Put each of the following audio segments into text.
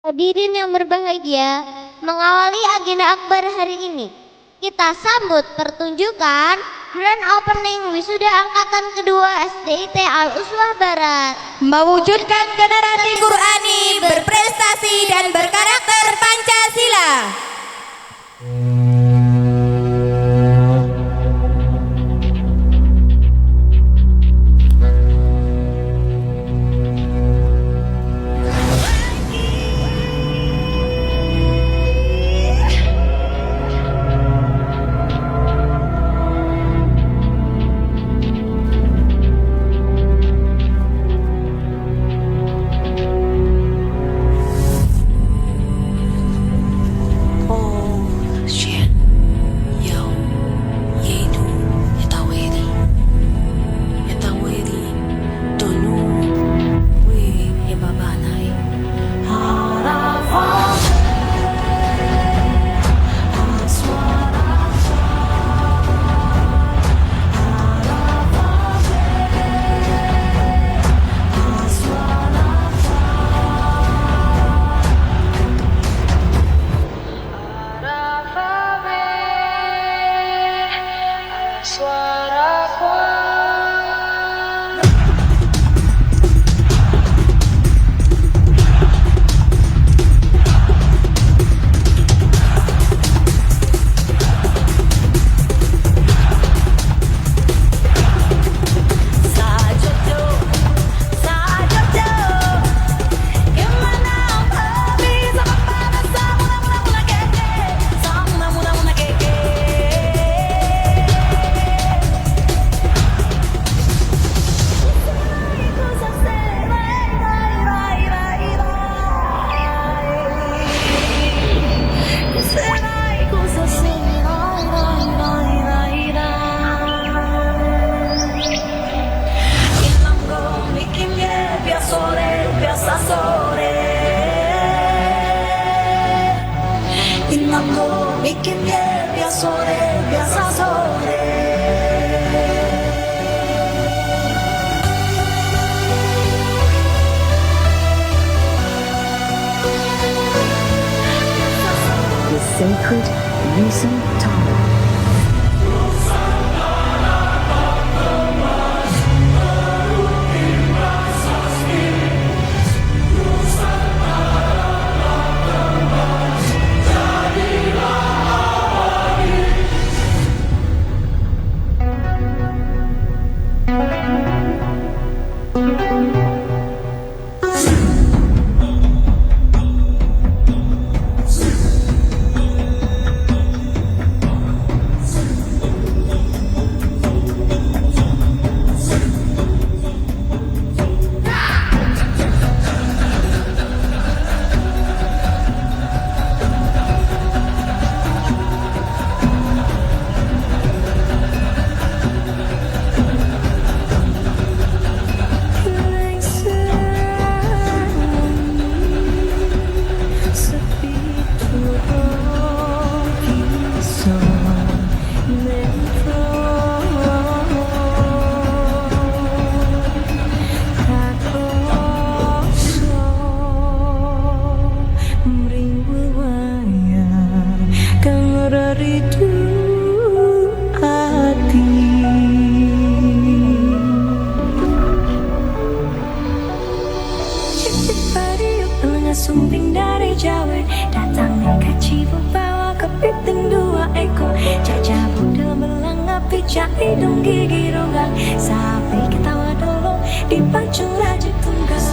Hadirin yang berbahagia, mengawali agenda akbar hari ini, kita sambut pertunjukan Grand Opening Wisuda Angkatan Kedua SDIT Al-Uswah Barat, mewujudkan generasi Qurani berprestasi dan berkarakter Pancasila. The sacred Nusantara. Sumping dari Jawa datang kaci bawa kepiting dua ekor, jajah budel melangapi hidung gigi rongga, sapi ketawa dulu dipacu laju tunggal.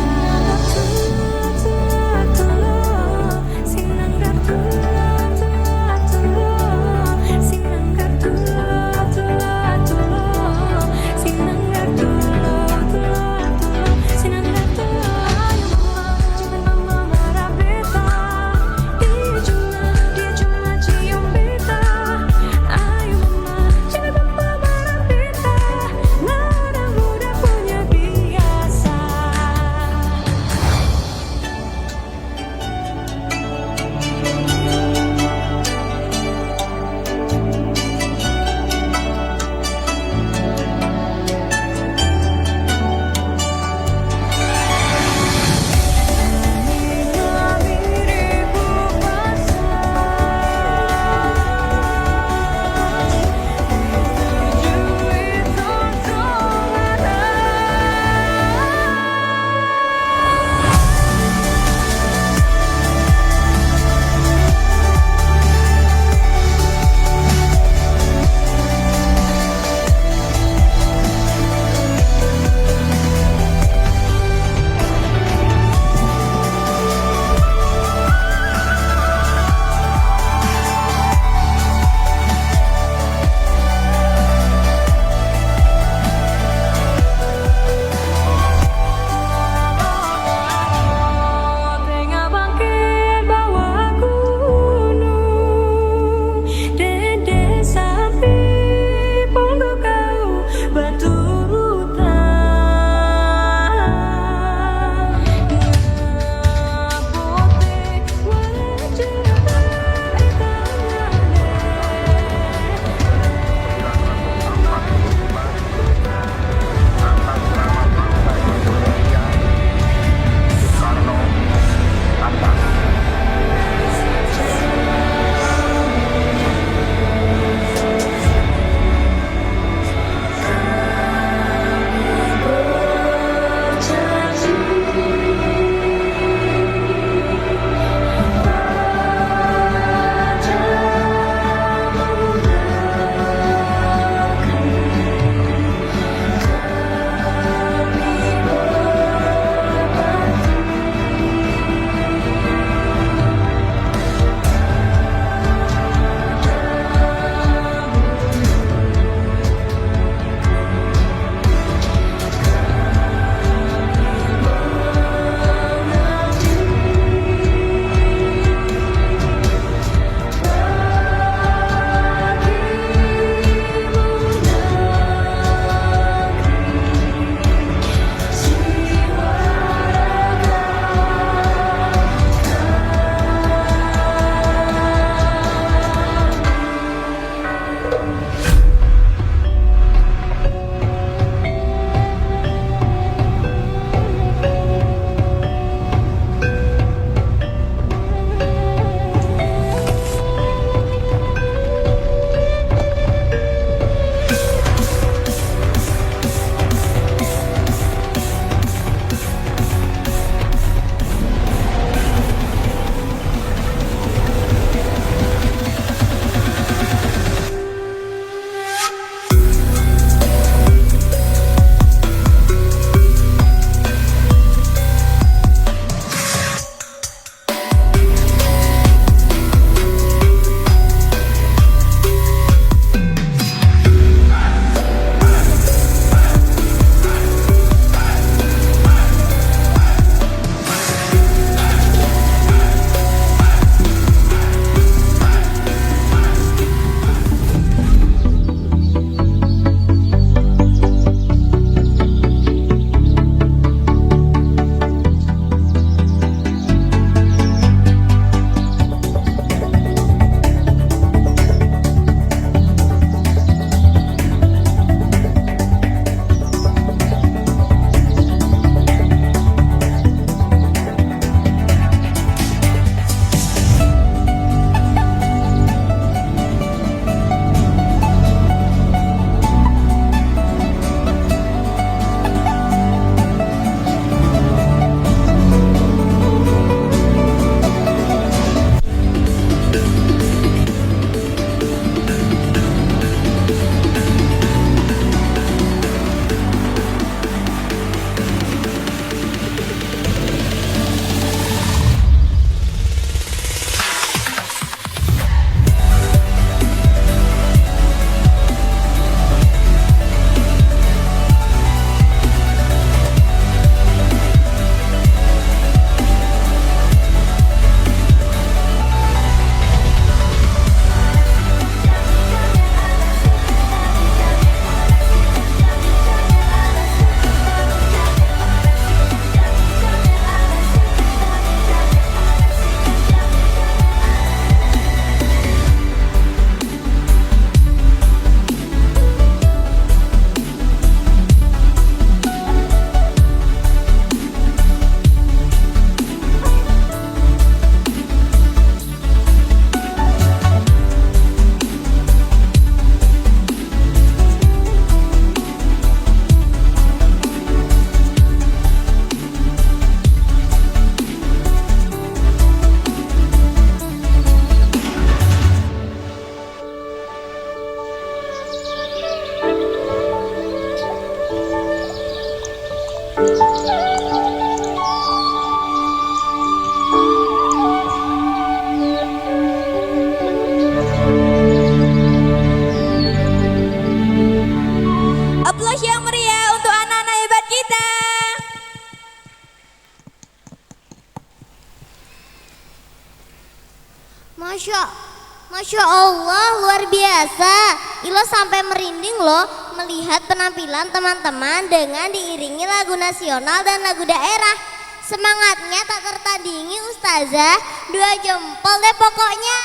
Masya Allah, luar biasa. Ilo sampai merinding loh melihat penampilan teman-teman dengan diiringi lagu nasional dan lagu daerah. Semangatnya tak tertandingi Ustazah, 2 jempol deh pokoknya.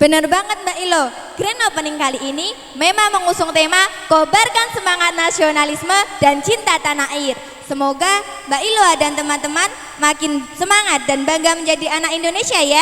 Benar banget Mbak Ilo, grand opening kali ini memang mengusung tema kobarkan semangat nasionalisme dan cinta tanah air. Semoga Mbak Ilo dan teman-teman makin semangat dan bangga menjadi anak Indonesia ya.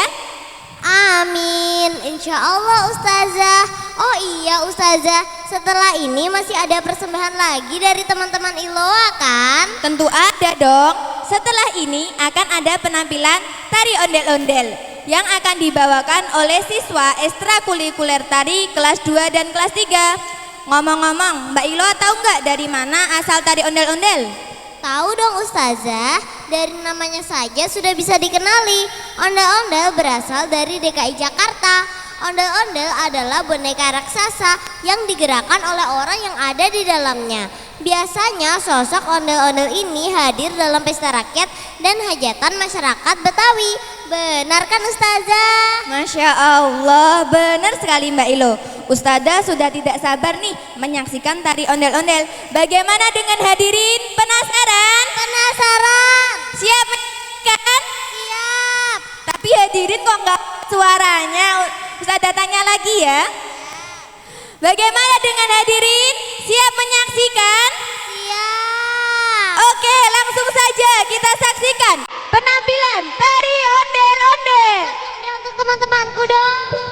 Amin, insya Allah Ustazah. Oh iya Ustazah, setelah ini masih ada persembahan lagi dari teman-teman Iloa kan? Tentu ada dong. Setelah ini akan ada penampilan tari ondel-ondel yang akan dibawakan oleh siswa ekstrakurikuler tari kelas 2 dan kelas 3. Ngomong-ngomong, Mbak Ilo tahu nggak dari mana asal tari ondel-ondel? Tahu dong Ustazah, dari namanya saja sudah bisa dikenali. Ondel-ondel berasal dari DKI Jakarta. Ondel-ondel adalah boneka raksasa yang digerakkan oleh orang yang ada di dalamnya. Biasanya sosok ondel-ondel ini hadir dalam pesta rakyat dan hajatan masyarakat Betawi. Benar kan Ustazah? Masya Allah, benar sekali Mbak Ilo. Ustazah sudah tidak sabar nih menyaksikan tari ondel-ondel. Bagaimana dengan hadirin? Penasaran? Penasaran? Siap menyaksikan? Siap. Tapi hadirin kok nggak suaranya? Ustazah tanya lagi ya. Bagaimana dengan hadirin? Siap menyaksikan? Siap. Oke, langsung saja kita saksikan penampilan tari ondel-ondel. Untuk teman-temanku dong.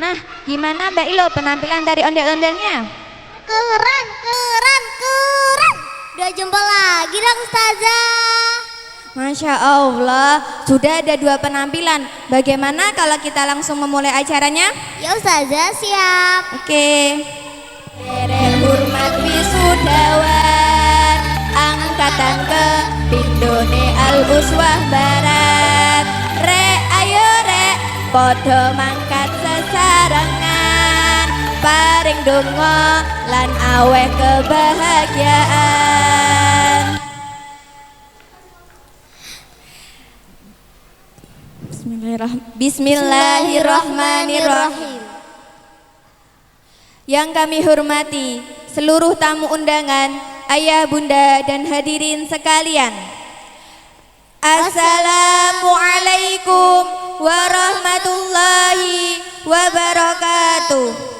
Nah, gimana Mbak Ilo penampilan tari ondel-ondelnya? Keren, keren, keren. Udah jumpa lagi dong Ustazah. Masya Allah, sudah ada 2 penampilan. Bagaimana kalau kita langsung memulai acaranya? Ya Ustazah, siap. Oke. Derek hormat wisudawan angkatan ke Pindone Al-Uswah Barat. Rek ayo rek, podo mangkat sesarengan, paring donga lan aweh kebahagiaan. Bismillahirrahmanirrahim. Yang kami hormati seluruh tamu undangan, ayah, bunda, dan hadirin sekalian. Assalamualaikum warahmatullahi wabarakatuh.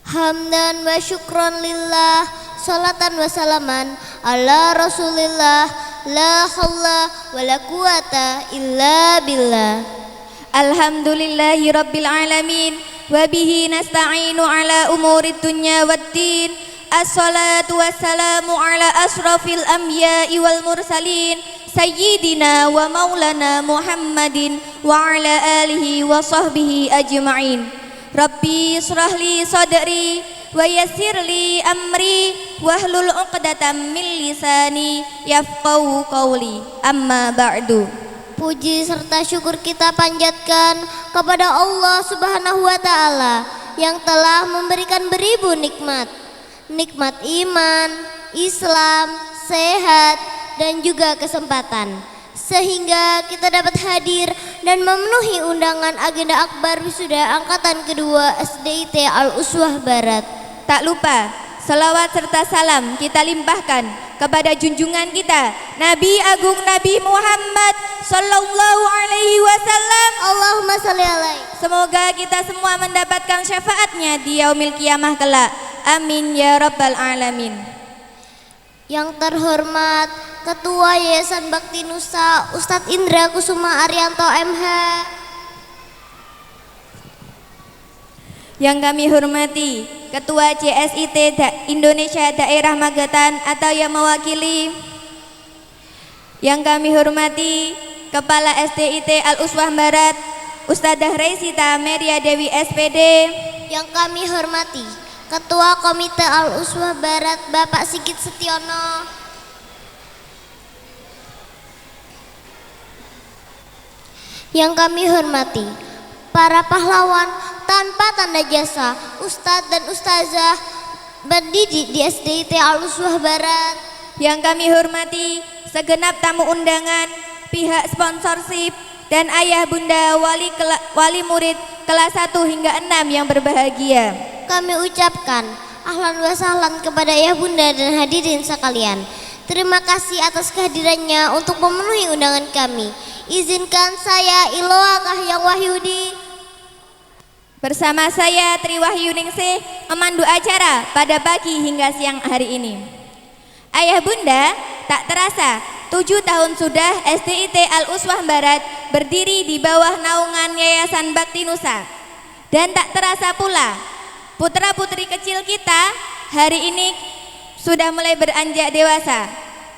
Hamdan wa syukron lillah, salatan wa salaman ala rasulillah, la hawla wa la quwata illa billah. Alhamdulillahi rabbil alamin, wa bihi nasta'inu ala umuri dunya waddin. Assalatu wassalamu ala asrafil anbiya'i wal mursalin, sayyidina wa maulana Muhammadin wa ala alihi wa sahbihi ajma'in. Rabbi israhli sadri wa yassirli amri wahlul 'uqdatam min lisani yafqahu qawli. Amma ba'du. Puji serta syukur kita panjatkan kepada Allah Subhanahu wa taala yang telah memberikan beribu nikmat. Nikmat iman, Islam, sehat, dan juga kesempatan, sehingga kita dapat hadir dan memenuhi undangan agenda akbar wisuda angkatan kedua SDIT Al-Uswah Barat. Tak lupa selawat serta salam kita limpahkan kepada junjungan kita Nabi Agung Nabi Muhammad Sallallahu Alaihi Wasallam. Allahumma sholli alaihi. Semoga kita semua mendapatkan syafaatnya di yaumil kiamah kelak. Amin ya rabbal alamin. Yang terhormat Ketua Yayasan Bakti Nusa Ustadz Indra Kusuma Arianto MH. Yang kami hormati Ketua CSIT Indonesia Daerah Magetan atau yang mewakili. Yang kami hormati Kepala SDIT Al-Uswah Barat Ustadzah Reisita Meria Dewi SPD. Yang kami hormati Ketua Komite Al-Uswah Barat Bapak Sigit Setiono. Yang kami hormati para pahlawan tanpa tanda jasa, Ustadz dan Ustazah berdidik di SDIT Al-Uswah Barat. Yang kami hormati segenap tamu undangan, pihak sponsorship, dan ayah bunda wali murid kelas 1 hingga 6 yang berbahagia. Kami ucapkan ahlan wa sahlan kepada ayah bunda dan hadirin sekalian. Terima kasih atas kehadirannya untuk memenuhi undangan kami. Izinkan saya Iloa Kahyang Wahyudi bersama saya Tri Wahyuningsih memandu acara pada pagi hingga siang hari ini. Ayah bunda, tak terasa 7 tahun sudah SDIT Al-Uswah Barat berdiri di bawah naungan Yayasan Bakti Nusa. Dan tak terasa pula putra-putri kecil kita hari ini sudah mulai beranjak dewasa.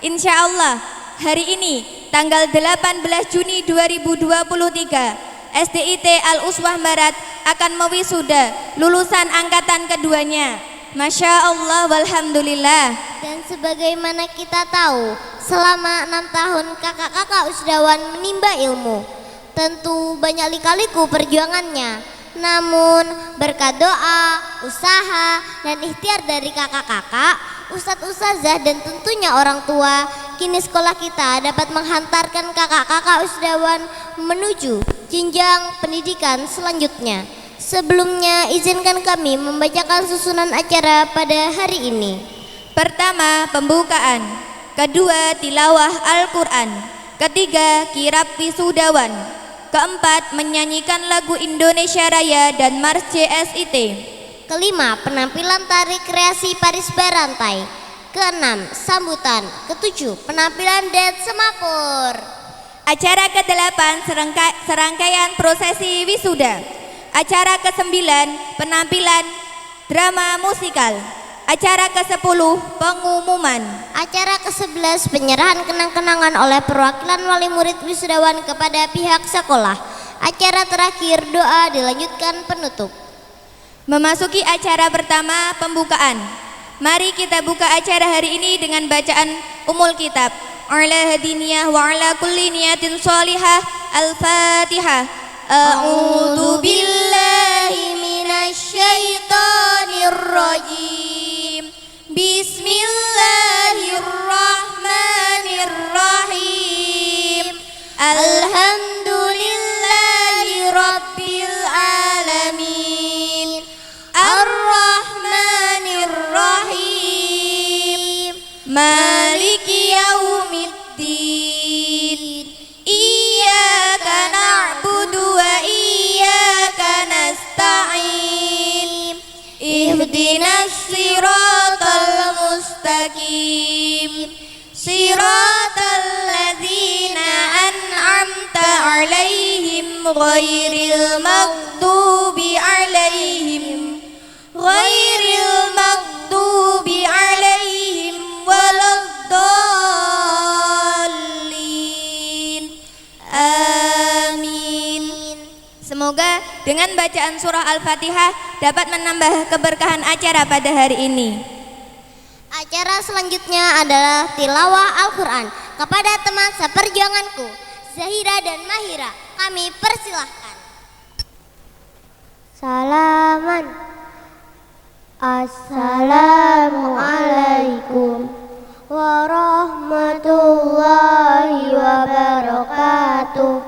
Insya Allah hari ini tanggal 18 Juni 2023 SDIT Al-Uswah Barat akan mewisuda lulusan angkatan keduanya. Masya Allah walhamdulillah. Dan sebagaimana kita tahu, selama 6 tahun kakak-kakak usdawan menimba ilmu. Tentu banyak lika-liku perjuangannya. Namun berkat doa, usaha, dan ikhtiar dari kakak-kakak, ustadz ustazah, dan tentunya orang tua, kini sekolah kita dapat menghantarkan kakak-kakak usdawan menuju jenjang pendidikan selanjutnya. Sebelumnya izinkan kami membacakan susunan acara pada hari ini. Pertama, pembukaan. Kedua, tilawah Al-Quran. Ketiga, kirab wisudawan. Keempat, menyanyikan lagu Indonesia Raya dan Mars CSIT. Kelima, penampilan tari kreasi Paris Barantai. Keenam, sambutan. Ketujuh, penampilan dance semapur. Acara ke-8, serangkaian prosesi wisuda. Acara ke-9, penampilan drama musikal. Acara ke-10, pengumuman. Acara ke-11, penyerahan kenang-kenangan oleh perwakilan wali murid wisudawan kepada pihak sekolah. Acara terakhir, doa dilanjutkan penutup. Memasuki acara pertama, pembukaan. Mari kita buka acara hari ini dengan bacaan umul kitab. Ala hadiniyah wa ala kulli niyatin sholihah. Al-Fatihah. A'udzu billahi minasy syaithanir rajim. Bismillahirrahmanirrahim. Alhamdulillahi rabbil alamin. Ar-Rahmanir Rahim. Maliki yaumiddin. Iyyaka na'budu wa iyyaka nasta'in. Ihdinas siratal mustaqim. Siratal ladzina an'amta 'alaihim ghairil maghdubi 'alaihim waladdallin. Amin. Semoga dengan bacaan surah Al-Fatihah dapat menambah keberkahan acara pada hari ini. Acara selanjutnya adalah tilawah Al-Quran. Kepada teman seperjuanganku, Zahira dan Mahira, kami persilahkan. Salaman. Assalamualaikum warahmatullahi wabarakatuh.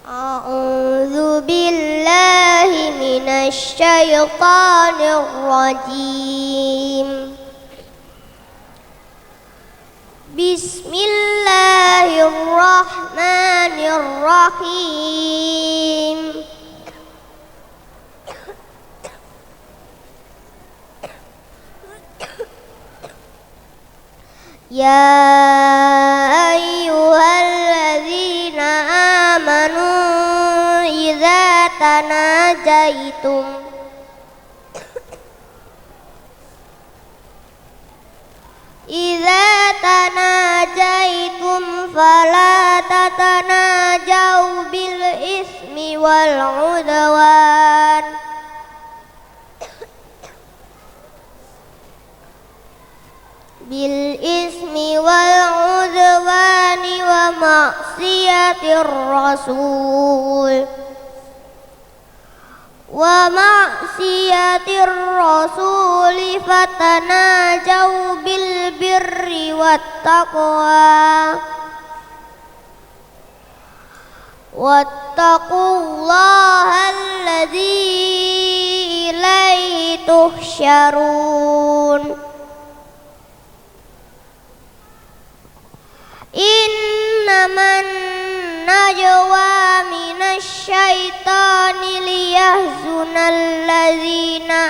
A'udzu billahi minasy syaithanir rajim. Bismillahirrahmanirrahim. Ya ayyuhalladzina amanu idza tanajaitum fala tatanajau bil ismi wal udwan wa ma'siyatir rasul fatanajau bil birri wat taqwa wattaqullaha alladzi ilaihi tuhsyarun. Innaman najwa minasy syaitani liyahzunal ladzina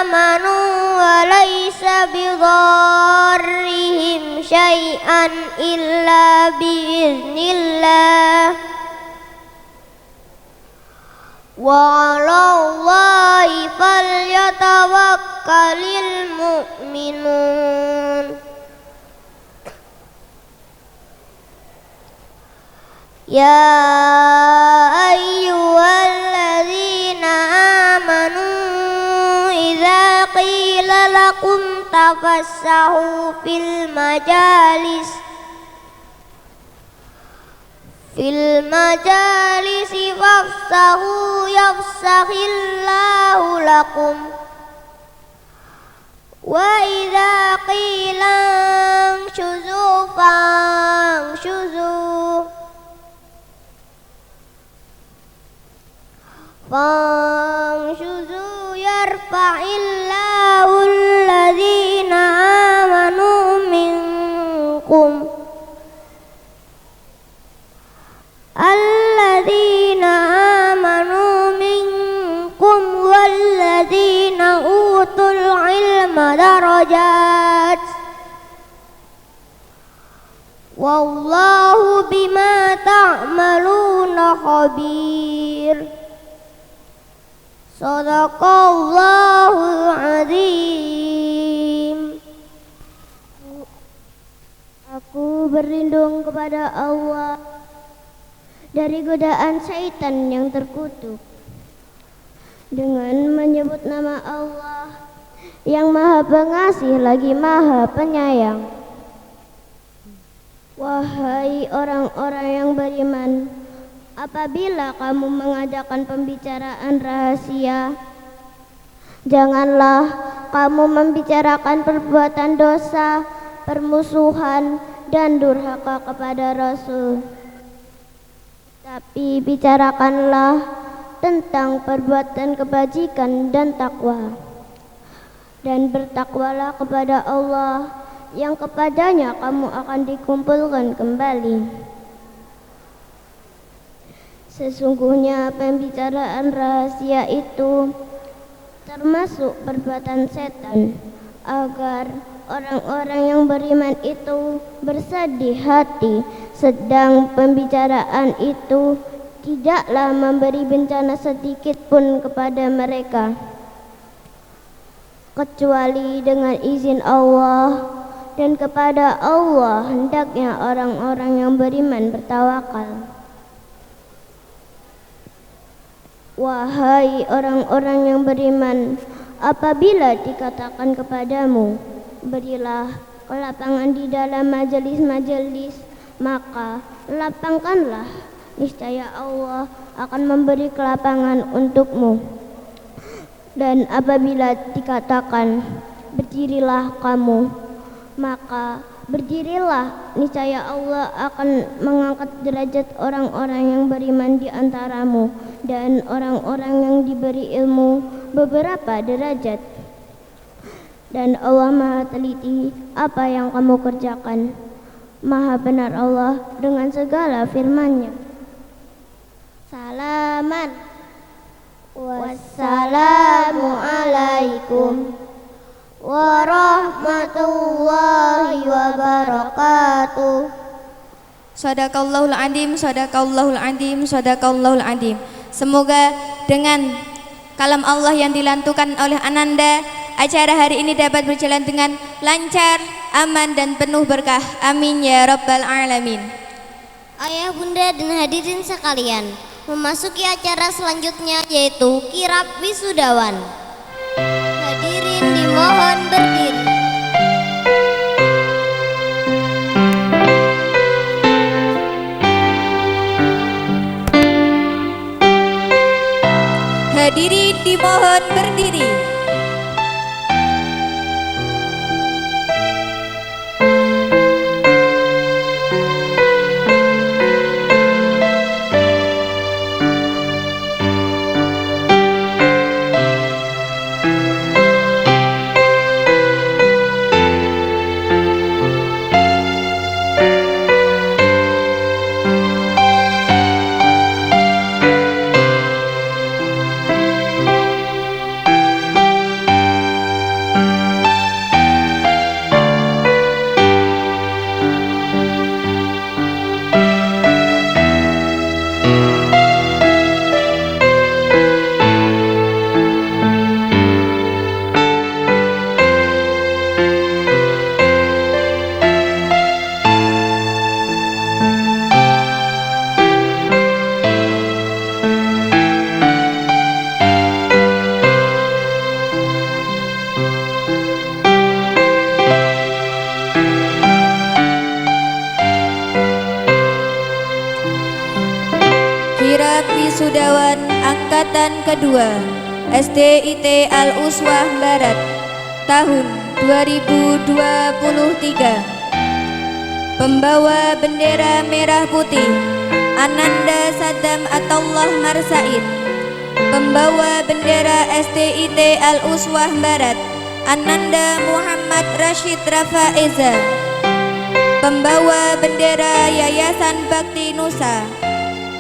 amanu wa laysa bidarrihim syai'an illa biiznillah wa 'alallahi falyatawakkalul mu'minun. Ya ayyuhalladzina amanu idza qila lakum tafassahu fil majalisi fafsahu yafsahillahu lakum wa idza qila anshuzu fanshuzu yarfa'illahu alladhina amanu min درجات والله بما تعملون خبير صدق الله العظيم. Aku berlindung kepada Allah dari godaan syaitan yang terkutuk dengan menyebut nama Allah yang Maha Pengasih lagi Maha Penyayang. Wahai orang-orang yang beriman, apabila kamu mengadakan pembicaraan rahasia, janganlah kamu membicarakan perbuatan dosa, permusuhan, dan durhaka kepada Rasul. Tapi bicarakanlah tentang perbuatan kebajikan dan takwa. Dan bertakwalah kepada Allah yang kepadanya kamu akan dikumpulkan kembali. Sesungguhnya pembicaraan rahasia itu termasuk perbuatan setan, agar orang-orang yang beriman itu bersedih hati, sedang pembicaraan itu tidaklah memberi bencana sedikit pun kepada mereka, kecuali dengan izin Allah, dan kepada Allah hendaknya orang-orang yang beriman bertawakal. Wahai orang-orang yang beriman, apabila dikatakan kepadamu, berilah kelapangan di dalam majelis-majelis, maka lapangkanlah, niscaya Allah akan memberi kelapangan untukmu. Dan apabila dikatakan berdirilah kamu, maka berdirilah, niscaya Allah akan mengangkat derajat orang-orang yang beriman di antaramu dan orang-orang yang diberi ilmu beberapa derajat. Dan Allah Maha teliti apa yang kamu kerjakan. Maha benar Allah dengan segala firman-Nya. Salaman. Wassalamu alaikum warahmatullahi wabarakatuh. Sadaqallahul adzim, sadaqallahul adzim, sadaqallahul adzim. Semoga dengan kalam Allah yang dilantukan oleh Ananda, acara hari ini dapat berjalan dengan lancar, aman, dan penuh berkah. Amin ya rabbal alamin. Ayah, bunda, dan hadirin sekalian, memasuki acara selanjutnya yaitu kirab wisudawan. Hadirin dimohon berdiri. Hadirin dimohon berdiri. Wisudawan Angkatan Kedua SDIT Al-Uswah Barat tahun 2023. Pembawa bendera merah putih Ananda Saddam Atullah Marsaid. Pembawa bendera SDIT Al-Uswah Barat Ananda Muhammad Rashid Rafaeza. Pembawa bendera Yayasan Bakti Nusa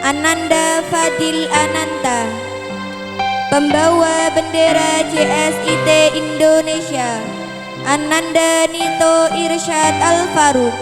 Ananda Fadil Ananta. Pembawa bendera JSIT Indonesia Ananda Nito Irsyad Al-Faruq.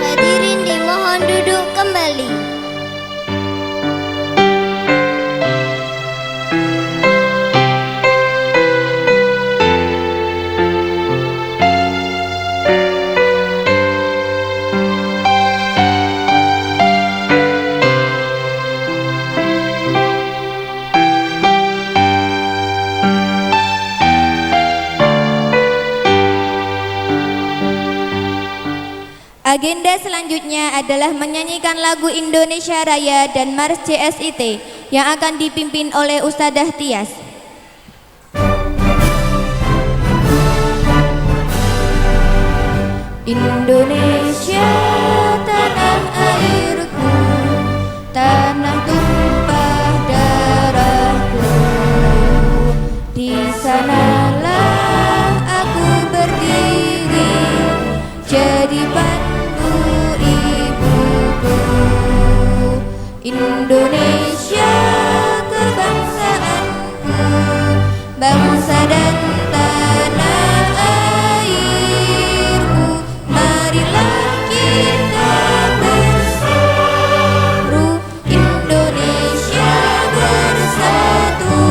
Hadirin dimohon duduk kembali. Agenda selanjutnya adalah menyanyikan lagu Indonesia Raya dan Mars JSIT yang akan dipimpin oleh Ustadzah Tias. Indonesia tanah airku, tanah tumpah darahku. Di sanalah aku berdiri, jadi pandu ibuku. Indonesia kebangsaanku, bangsa dan tanah airku. Marilah kita bersatu, Indonesia bersatu.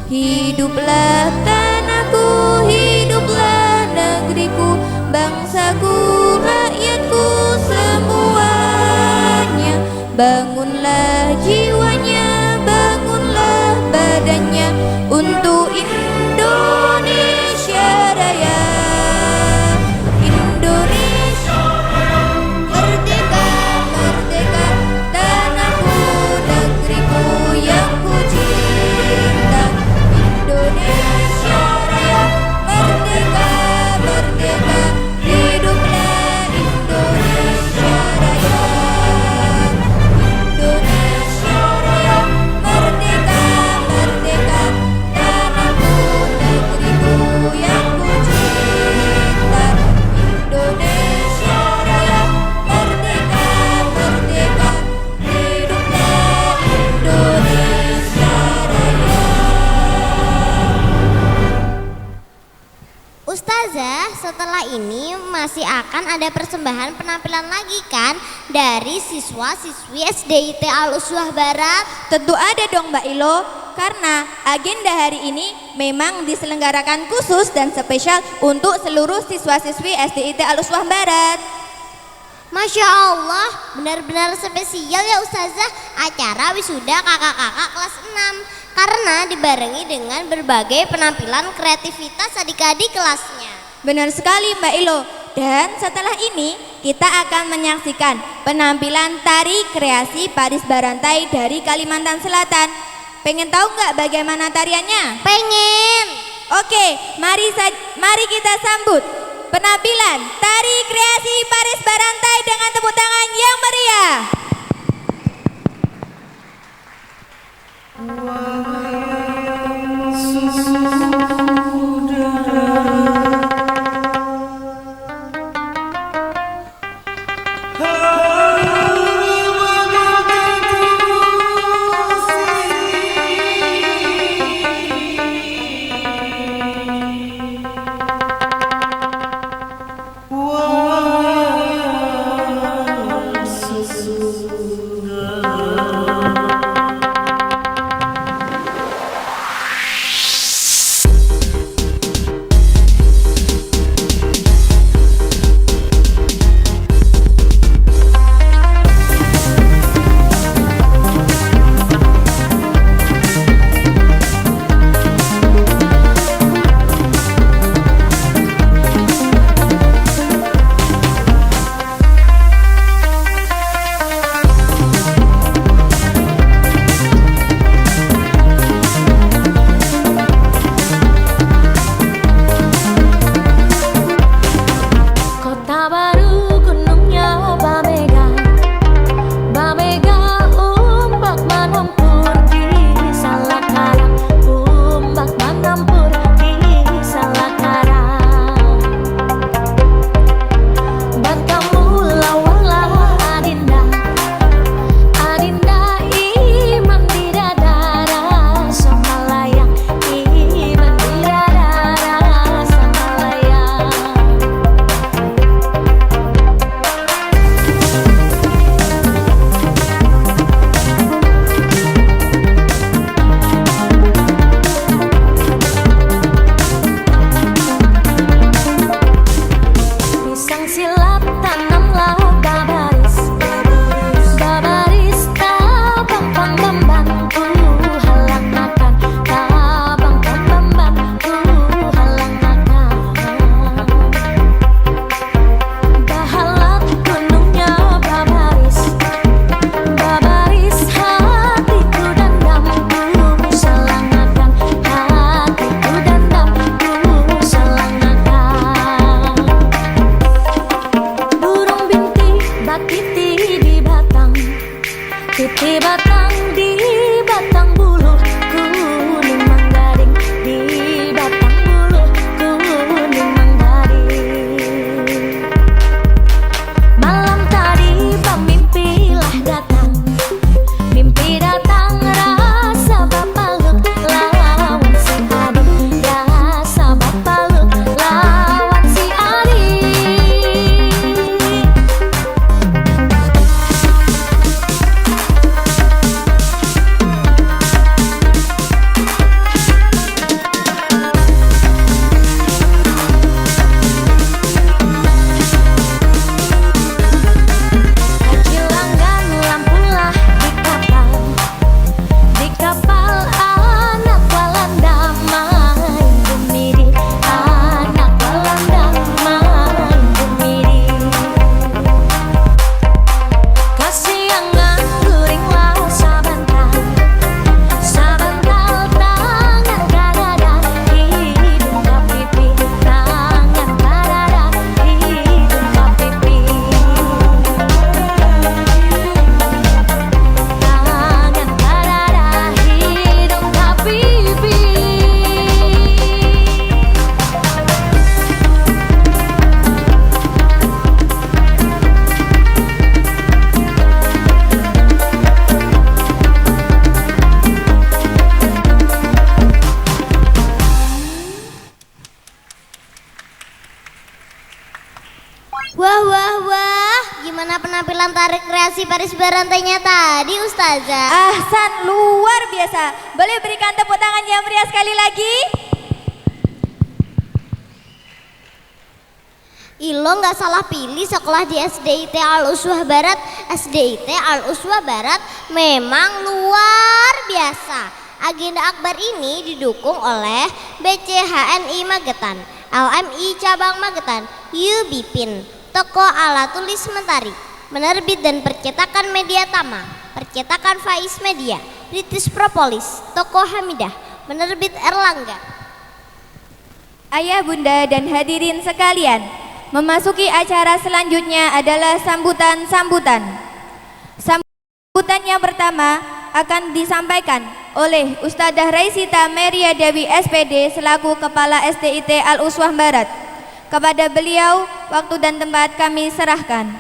Hiduplah tanahku, hiduplah negeriku, bangsaku, rakyatku semuanya. Bangunlah jiwanya, bangunlah badannya untuk Indonesia Raya. Indonesia merdeka, merdeka, tanahku, negeriku yang ku cinta. Indonesia Raya, merdeka, merdeka, hiduplah Indonesia Raya. Indonesia Raya, merdeka, merdeka, tanahku, negeriku yang ku cinta. Indonesia Raya, merdeka, merdeka, hiduplah Indonesia Raya. Ustazah, setelah ini masih akan ada persembahan penampilan lagi kan dari siswa-siswi SDIT Al-Uswah Barat? Tentu ada dong Mbak Ilo, karena agenda hari ini memang diselenggarakan khusus dan spesial untuk seluruh siswa-siswi SDIT Al-Uswah Barat. Masya Allah, benar-benar spesial ya Ustazah acara wisuda kakak-kakak kelas 6 karena dibarengi dengan berbagai penampilan kreativitas adik-adik kelasnya. Benar sekali Mbak Ilo. Dan setelah ini kita akan menyaksikan penampilan tari kreasi Paris Barantai dari Kalimantan Selatan. Pengen tahu nggak bagaimana tariannya? Pengen. Oke, mari kita sambut penampilan tari kreasi Paris Barantai dengan tepuk tangan yang meriah. Bagaimana penampilan tari kreasi Paris Barantainya tadi, Ustazah? Ahsan, luar biasa. Boleh berikan tepuk tangan yang meriah sekali lagi? Ilo nggak salah pilih sekolah di SDIT Al-Uswah Barat. SDIT Al-Uswah Barat memang luar biasa. Agenda akbar ini didukung oleh BCHNI Magetan, LMI Cabang Magetan, UBIPIN, Toko Alat Tulis Mentari, Penerbit dan Percetakan Media Tama, Percetakan Faiz Media, British Propolis, Toko Hamidah, Penerbit Erlangga. Ayah, bunda, dan hadirin sekalian, memasuki acara selanjutnya adalah sambutan-sambutan. Sambutan yang pertama akan disampaikan oleh Ustadzah Raisita Meria Dewi SPD selaku Kepala SDIT Al-Uswah Barat. Kepada beliau, waktu dan tempat kami serahkan.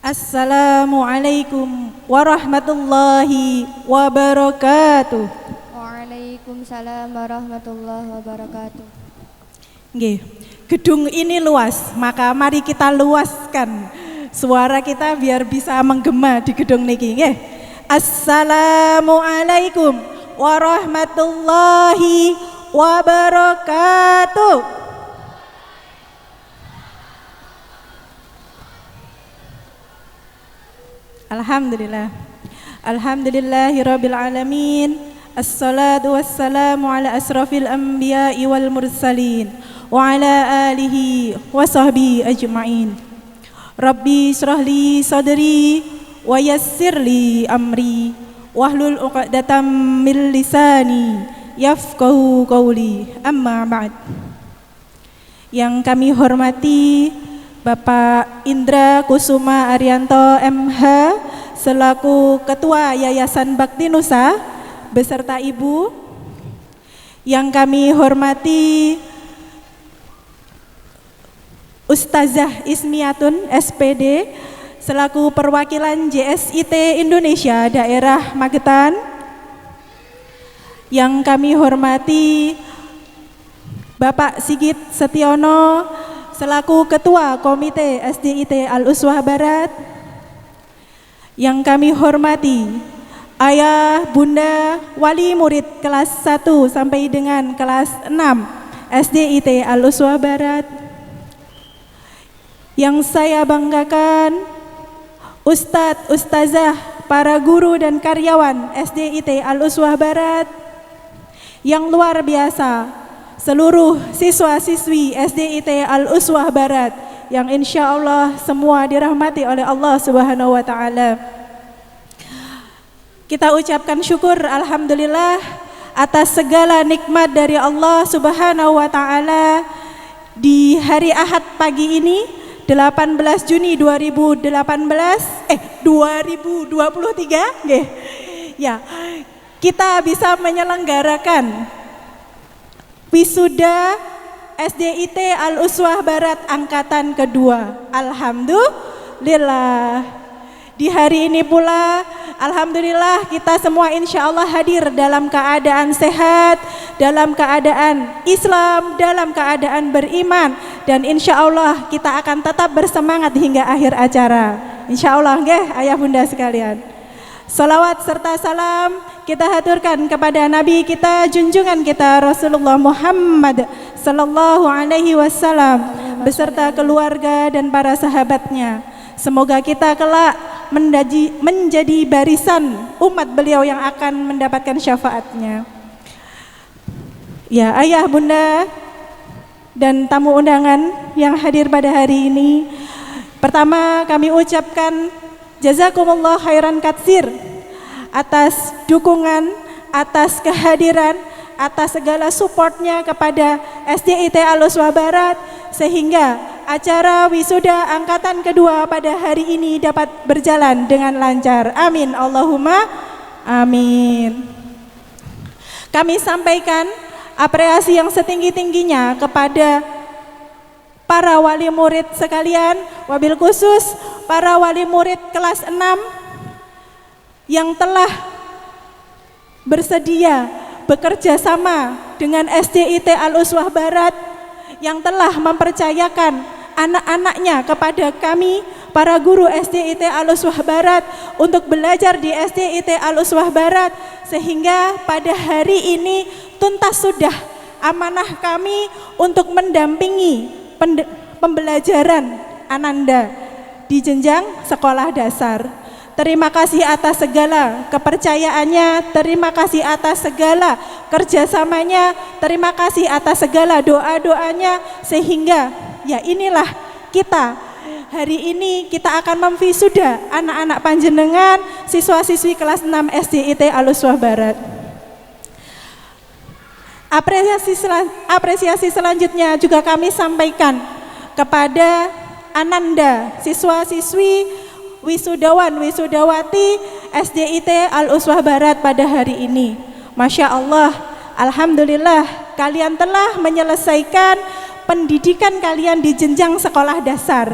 Assalamualaikum warahmatullahi wabarakatuh. Waalaikumsalam warahmatullahi wabarakatuh. Nggih, gedung ini luas, maka mari kita luaskan suara kita biar bisa menggema di gedung niki nggih. Assalamualaikum warahmatullahi wabarakatuh. Alhamdulillah. Alhamdulillahirabbil alamin. Assalatu wassalamu ala asrafil anbiya'i wal mursalin wa ala alihi wa sahbihi ajma'in. Rabbi shrah li sadri wa yassir li amri wahlul 'uqdatam min lisani yafqahu qawli. Amma ba'd. Yang kami hormati Bapak Indra Kusuma Arianto MH selaku Ketua Yayasan Bakti Nusa beserta Ibu. Yang kami hormati Ustazah Ismiatun SPD selaku perwakilan JSIT Indonesia daerah Magetan. Yang kami hormati Bapak Sigit Setiono selaku Ketua Komite SDIT Al-Uswah Barat. Yang kami hormati Ayah, Bunda, Wali Murid kelas 1 sampai dengan kelas 6 SDIT Al-Uswah Barat. Yang saya banggakan Ustadz, Ustazah, para guru dan karyawan SDIT Al-Uswah Barat yang luar biasa, seluruh siswa-siswi SDIT Al-Uswah Barat yang insya Allah semua dirahmati oleh Allah Subhanahu wa Ta'ala. Kita ucapkan syukur alhamdulillah atas segala nikmat dari Allah Subhanahu wa Ta'ala di hari Ahad pagi ini 18 Juni 2023 nggih. Ya, kita bisa menyelenggarakan wisuda SDIT Al-Uswah Barat angkatan kedua. Alhamdulillah. Di hari ini pula alhamdulillah kita semua insya Allah hadir dalam keadaan sehat, dalam keadaan Islam, dalam keadaan beriman, dan insya Allah kita akan tetap bersemangat hingga akhir acara. Insya Allah nggih ayah bunda sekalian. Salawat serta salam kita haturkan kepada Nabi kita, junjungan kita Rasulullah Muhammad sallallahu alaihi wasallam beserta keluarga dan para sahabatnya. Semoga kita kelak menjadi barisan umat beliau yang akan mendapatkan syafaatnya. Ya, ayah, bunda, dan tamu undangan yang hadir pada hari ini, pertama kami ucapkan jazakumullah khairan katsir atas dukungan, atas kehadiran, atas segala supportnya kepada SDIT Al-Uswah Barat sehingga acara wisuda angkatan kedua pada hari ini dapat berjalan dengan lancar. Amin, Allahumma amin. Kami sampaikan apresiasi yang setinggi-tingginya kepada para wali murid sekalian, wabil khusus para wali murid kelas 6 yang telah bersedia bekerja sama dengan SDIT Al-Uswah Barat, yang telah mempercayakan anak-anaknya kepada kami para guru SDIT Al-Uswah Barat untuk belajar di SDIT Al-Uswah Barat, sehingga pada hari ini tuntas sudah amanah kami untuk mendampingi pembelajaran Ananda di jenjang sekolah dasar. Terima kasih atas segala kepercayaannya, terima kasih atas segala kerjasamanya, terima kasih atas segala doa-doanya, sehingga ya inilah kita hari ini kita akan memwisuda anak-anak panjenengan siswa-siswi kelas 6 SDIT Al-Uswah Barat. Apresiasi selanjutnya juga kami sampaikan kepada Ananda, siswa-siswi wisudawan wisudawati SDIT Al-Uswah Barat pada hari ini. Masya Allah, alhamdulillah kalian telah menyelesaikan pendidikan kalian di jenjang sekolah dasar.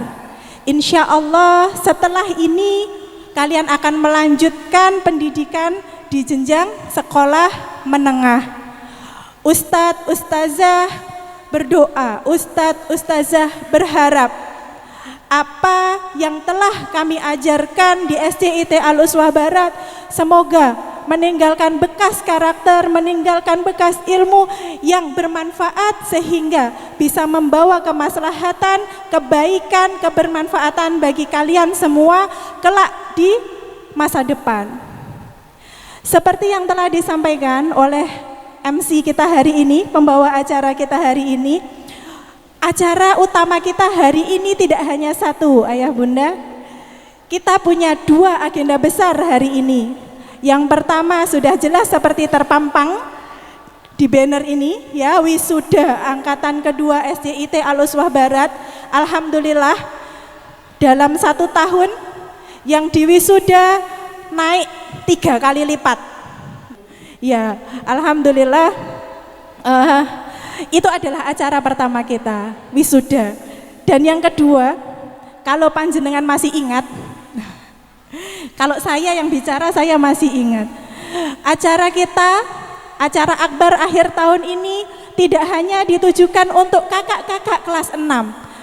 Insya Allah setelah ini kalian akan melanjutkan pendidikan di jenjang sekolah menengah. Ustadz, ustazah berdoa, ustadz, ustazah berharap apa yang telah kami ajarkan di SDIT Al-Uswah Barat semoga meninggalkan bekas karakter, meninggalkan bekas ilmu yang bermanfaat sehingga bisa membawa kemaslahatan, kebaikan, kebermanfaatan bagi kalian semua kelak di masa depan. Seperti yang telah disampaikan oleh MC kita hari ini, pembawa acara kita hari ini, acara utama kita hari ini tidak hanya satu, ayah bunda. Kita punya dua agenda besar hari ini. Yang pertama sudah jelas seperti terpampang di banner ini, ya, wisuda angkatan kedua SDIT Al-Uswah Barat. Alhamdulillah dalam 1 tahun yang diwisuda naik 3 kali lipat. Ya, alhamdulillah. Itu adalah acara pertama kita, wisuda. Dan yang kedua, kalau panjenengan masih ingat, kalau saya yang bicara saya masih ingat, acara kita, acara akbar akhir tahun ini tidak hanya ditujukan untuk kakak-kakak kelas 6,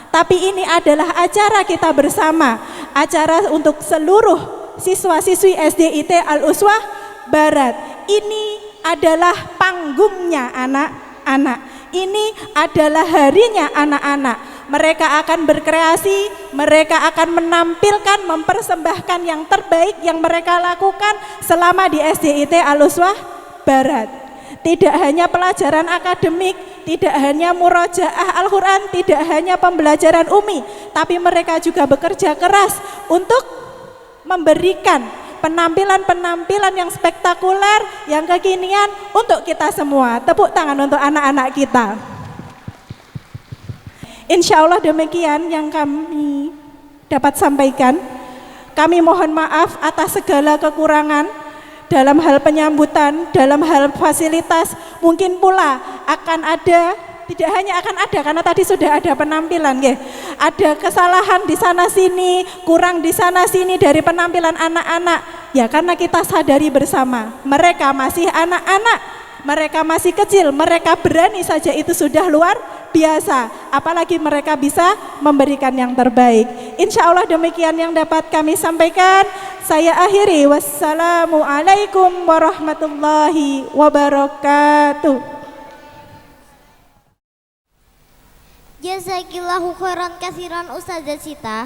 tapi ini adalah acara kita bersama, acara untuk seluruh siswa-siswi SDIT Al-Uswah Barat. Ini adalah panggungnya anak-anak. Ini adalah harinya anak-anak. Mereka akan berkreasi, mereka akan menampilkan, mempersembahkan yang terbaik yang mereka lakukan selama di SDIT Al-Uswah Barat. Tidak hanya pelajaran akademik, tidak hanya murojaah Al-Quran, tidak hanya pembelajaran umi, tapi mereka juga bekerja keras untuk memberikan penampilan-penampilan yang spektakuler, yang kekinian untuk kita semua. Tepuk tangan untuk anak-anak kita. Insya Allah demikian yang kami dapat sampaikan. Kami mohon maaf atas segala kekurangan dalam hal penyambutan, dalam hal fasilitas. Mungkin pula akan ada, tidak hanya akan ada, karena tadi sudah ada penampilan, ya. Ada kesalahan di sana sini, kurang di sana sini dari penampilan anak-anak. Ya, karena kita sadari bersama, mereka masih anak-anak, mereka masih kecil, mereka berani saja itu sudah luar biasa. Apalagi mereka bisa memberikan yang terbaik. Insya Allah demikian yang dapat kami sampaikan. Saya akhiri, wassalamualaikum warahmatullahi wabarakatuh. Jazakillahu khairan katsiran Ustazah Sita.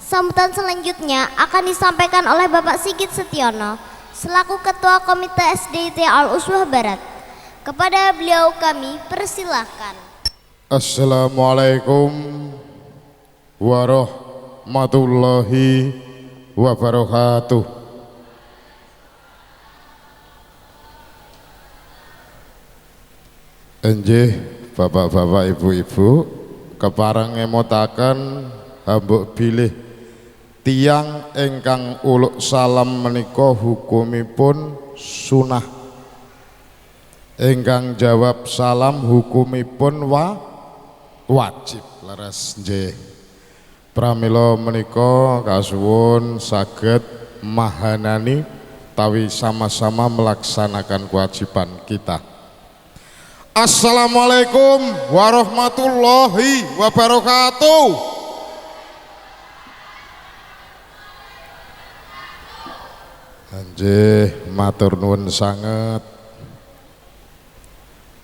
Sambutan selanjutnya akan disampaikan oleh Bapak Sigit Setiono selaku Ketua Komite SDIT Al-Uswah Barat. Kepada beliau kami persilahkan. Assalamualaikum warahmatullahi wabarakatuh. Enjih bapak-bapak ibu-ibu, kepareng ngemotaken hambuk bilih tiyang ingkang uluk salam menika hukumipun sunah, ingkang jawab salam hukumipun wajib. Leres nggih. Pramila menika kasuwun saged mahanani tawi sama-sama melaksanakan kewajiban kita. Assalamualaikum warahmatullahi wabarakatuh. Nggih, matur nuwun sanget.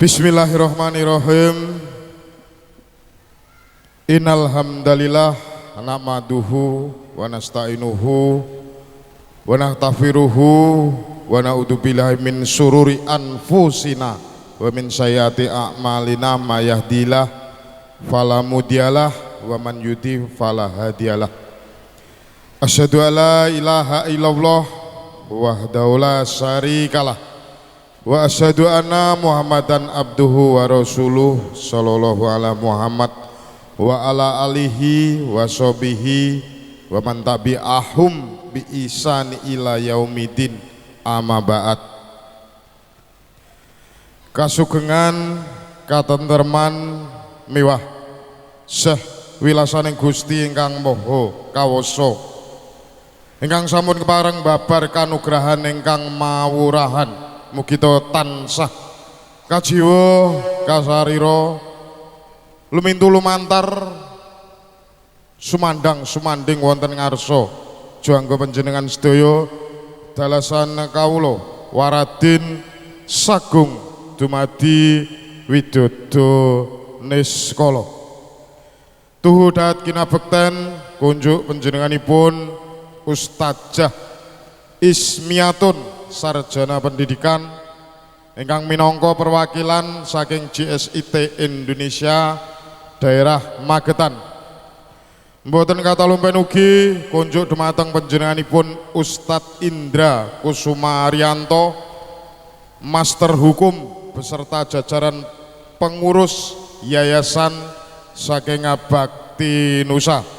Bismillahirrahmanirrahim. Innal hamdalillah nahmaduhu wa nasta'inuhu wa nastaghfiruhu wa na'udzu billahi min syururi anfusina wa min sayyiati a'malina may yahdihillahu fala mudhiyalah wa man yudhlil fala hadiyalah. Asyhadu an la ilaha illallah wahdahu la syarikalah wa asyhadu anna Muhammadan abduhu wa rasuluh sallallahu ala Muhammad wa ala alihi wa sahbihi wa man tabi'ahum bi ihsan ila yaumidin amma ba'd. Kasugengan katentreman miwah seh wilasaning Gusti ingkang Maha Kawasa ingkang sampun kepareng babar kanugrahan ingkang mawurahan mugi tansah kajiwa kasarira lumintu lumantar sumandang sumanding wonten ngarsa jangga panjenengan sedaya dalasan kawula waradin sagung dumadi widodo niskala tuhu dahat kinabekten kunjuk panjenenganipun Ustadzah Ismiatun sarjana pendidikan ingkang minangka perwakilan saking JSIT Indonesia daerah Magetan. Mboten kata lumpen ugi kunjuk dumateng panjenenganipun Ustadz Indra Kusuma Arianto, Master Hukum beserta jajaran pengurus yayasan saking Bakti Nusa.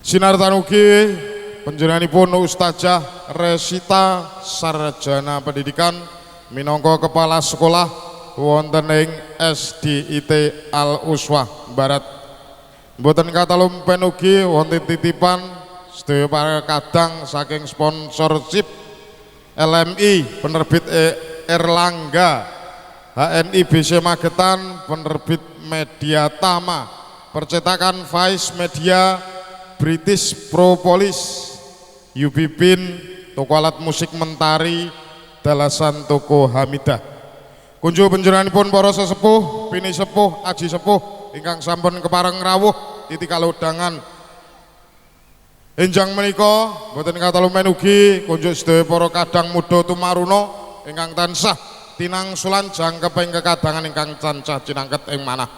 Sinartan ugi panjenenganipun Ustadzah Resita sarjana pendidikan minangka kepala sekolah wonten ing SDIT Al Uswah Barat. Mboten kata lumpen ugi wonten titipan sedaya para kadang saking sponsorship LMI penerbit Erlangga, HNI BC Magetan penerbit Media Tama, percetakan Vice Media, British Propolis, Ubipin, toko alat musik Mentari, dalasan toko Hamidah. Kunjuk panjenenganipun para sesepuh, pini sepuh, aji sepuh ingkang sampun kepareng rawuh titi kalodhangan enjang menika boten kata lumen ugi kunjuk sedaya para kadang muda tumaruna ingkang tansah tinangsulan jangkeping kekadangan ingkang tansah cinangket ing manah.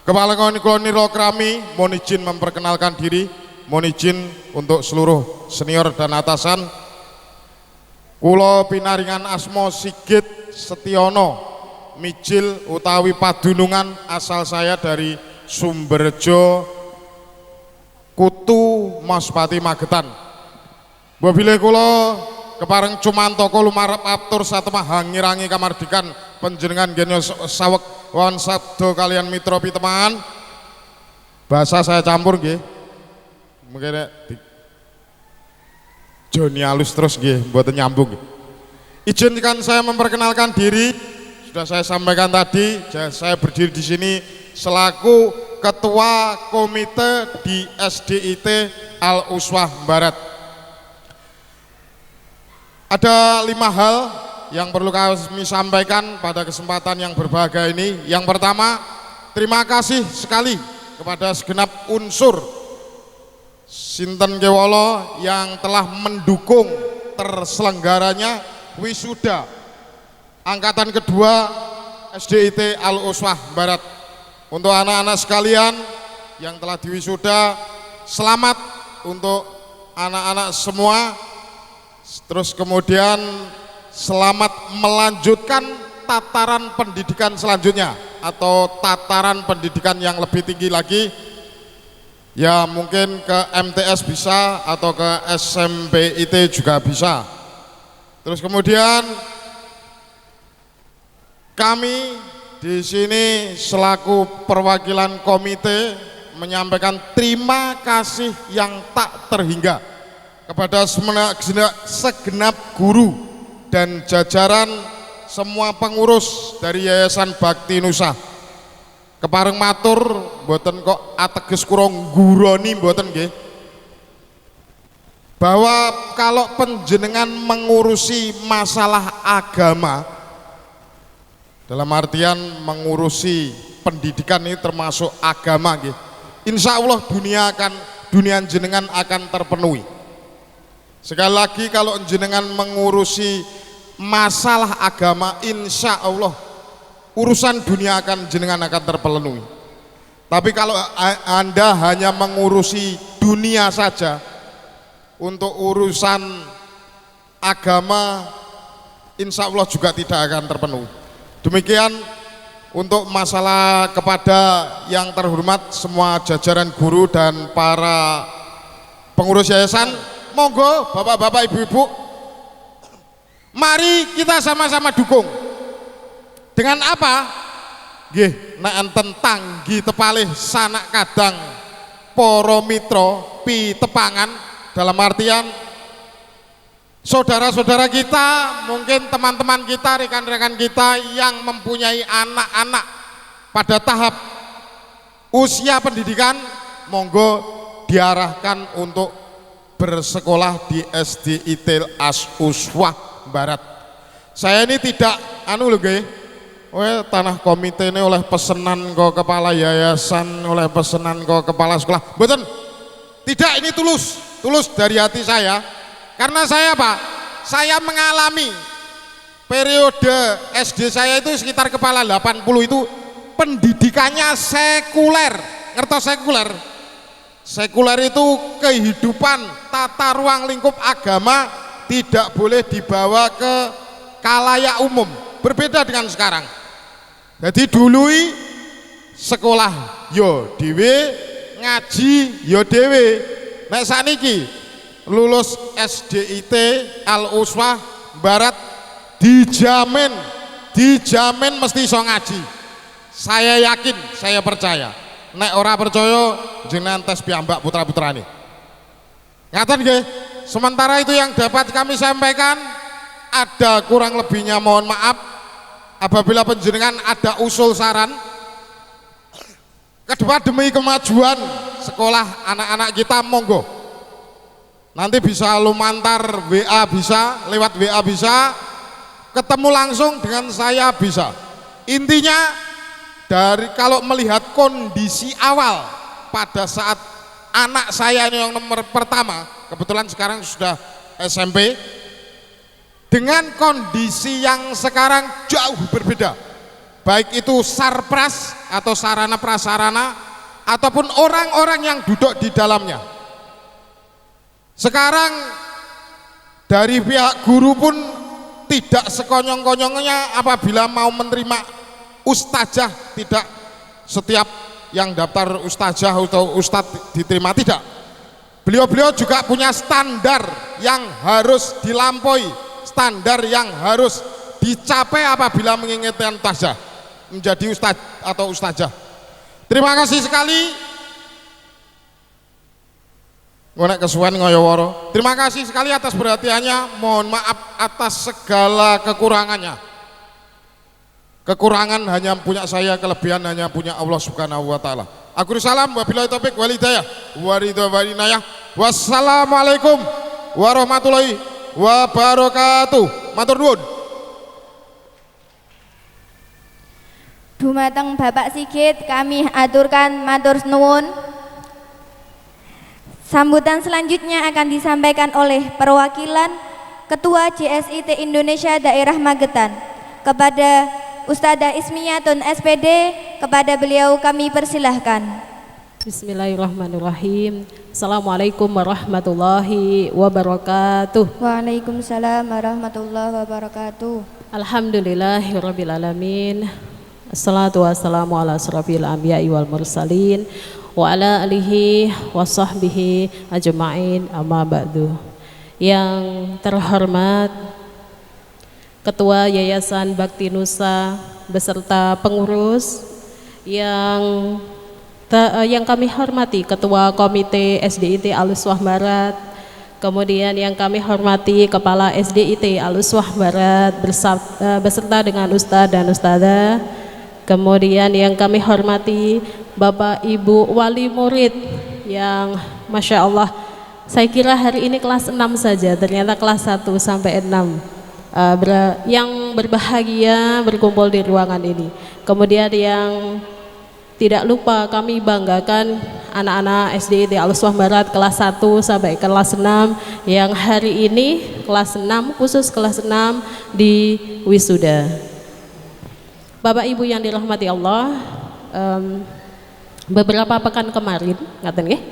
Kepalengan kula nira krami mohon izin memperkenalkan diri, mohon izin untuk seluruh senior dan atasan. Kula pinaringan asma Sigit Setiono Mijil utawi padunungan, asal saya dari Sumberjo Kutu Maspati Magetan. Wabile kula kepareng cumantaka lumarep atur satemah hangirangi kamardikan panjenengan genyo saweg wan sabda kalian mitra pitemahan. Bahasa saya campur nggih. Mungkin Joni halus terus nggih, mboten nyambung. Izinkan saya memperkenalkan diri. Sudah saya sampaikan tadi, saya berdiri di sini selaku Ketua Komite di SDIT Al Uswah Barat. Ada 5 hal yang perlu kami sampaikan pada kesempatan yang berbahagia ini. Yang pertama, terima kasih sekali kepada segenap unsur Sinten Kewolo yang telah mendukung terselenggaranya wisuda angkatan kedua SDIT Al Uswah Barat. Untuk anak-anak sekalian yang telah diwisuda, selamat untuk anak-anak semua. Terus kemudian selamat melanjutkan tataran pendidikan selanjutnya atau tataran pendidikan yang lebih tinggi lagi. Ya mungkin ke MTS bisa atau ke SMPIT juga bisa. Terus kemudian kami di sini selaku perwakilan komite menyampaikan terima kasih yang tak terhingga kepada segenap guru dan jajaran semua pengurus dari Yayasan Bakti Nusa. Kepareng matur mboten kok ateges kurang guroni mboten nggih. bahwa kalau penjenengan mengurusi masalah agama, dalam artian mengurusi pendidikan ini termasuk agama gitu. Insya Allah dunia jenengan akan terpenuhi. Sekali lagi, kalau jenengan mengurusi masalah agama, insya Allah urusan dunia jenengan akan terpenuhi. Tapi kalau Anda hanya mengurusi dunia saja, untuk urusan agama insya Allah juga tidak akan terpenuhi. Demikian untuk masalah kepada yang terhormat semua jajaran guru dan para pengurus yayasan, monggo bapak-bapak ibu-ibu, mari kita sama-sama dukung. Dengan apa? Nggih, nek enten tanggi tepalih sanak kadang para mitra pitepangan, dalam artian saudara-saudara kita, mungkin teman-teman kita, rekan-rekan kita yang mempunyai anak-anak pada tahap usia pendidikan, monggo diarahkan untuk bersekolah di SDIT Al-Uswah Barat. Saya ini tidak tanah komite ini oleh pesanan ke kepala yayasan, oleh pesanan ke kepala sekolah, betul? Tidak, ini tulus dari hati saya. Karena saya saya mengalami periode SD saya itu sekitar kepala 80 itu pendidikannya sekuler. Ngertos sekuler? Sekuler itu kehidupan tata ruang lingkup agama tidak boleh dibawa ke kalayak umum. Berbeda dengan sekarang. Jadi dulu sekolah yo dewe, ngaji yo dewe. Nek saniki lulus SDIT Al-Uswah Barat dijamin mesti iso ngaji. Saya yakin, saya percaya. Nek ora percaya jenengan tes piyambak putra-putrane. Ngaten nggih. Sementara itu yang dapat kami sampaikan, ada kurang lebihnya mohon maaf. Apabila penjenengan ada usul saran, kedua demi kemajuan sekolah anak-anak kita, monggo. Nanti bisa lumantar WA, bisa lewat WA, bisa ketemu langsung dengan saya, bisa. Intinya dari kalau melihat kondisi awal pada saat anak saya ini yang nomor pertama, kebetulan sekarang sudah SMP, dengan kondisi yang sekarang jauh berbeda, baik itu sarpras atau sarana prasarana ataupun orang-orang yang duduk di dalamnya. Sekarang dari pihak guru pun tidak sekonyong-konyongnya apabila mau menerima ustazah, tidak setiap yang daftar ustazah atau ustadz diterima, tidak. Beliau-beliau juga punya standar yang harus dilampaui, standar yang harus dicapai apabila menginginkan ustazah menjadi ustadz atau ustazah. Terima kasih sekali. Ngonek kesuwen ngoyoworo. Terima kasih sekali atas perhatiannya. Mohon maaf atas segala kekurangannya. Kekurangan hanya punya saya, kelebihan hanya punya Allah Subhanahu wa taala. Akhirul salam, wabillahi taufiq wal hidayah, waridho walinayah. Wassalamualaikum warahmatullahi wabarakatuh. Matur nuwun. Dumateng Bapak Sigit kami aturkan matur nuwun. Sambutan selanjutnya akan disampaikan oleh perwakilan Ketua JSIT Indonesia Daerah Magetan kepada Ustadzah Ismiyatun SPD. Kepada beliau kami persilahkan. Bismillahirrahmanirrahim. Assalamualaikum warahmatullahi wabarakatuh. Waalaikumsalam warahmatullahi wabarakatuh. Alhamdulillahirabbil alamin. Assalatu wassalamu ala asrofil anbiya'i wal mursalin wa ala alihi wa sahbihi ajma'in, amma ba'du. Yang terhormat Ketua Yayasan Bakti Nusa beserta pengurus, yang kami hormati Ketua Komite SDIT Al-Uswah Barat, kemudian yang kami hormati Kepala SDIT Al-Uswah Barat beserta dengan Ustadz dan Ustadzah, kemudian yang kami hormati Bapak Ibu Wali Murid yang Masya Allah Saya kira hari ini kelas 6 saja, ternyata kelas 1 sampai 6 yang berbahagia berkumpul di ruangan ini. Kemudian yang tidak lupa kami banggakan anak-anak SDIT Al-Uswah Barat kelas 1 sampai kelas 6 yang hari ini kelas 6, khusus kelas 6 di wisuda. Bapak Ibu yang dirahmati Allah, beberapa pekan kemarin ngaten nggih,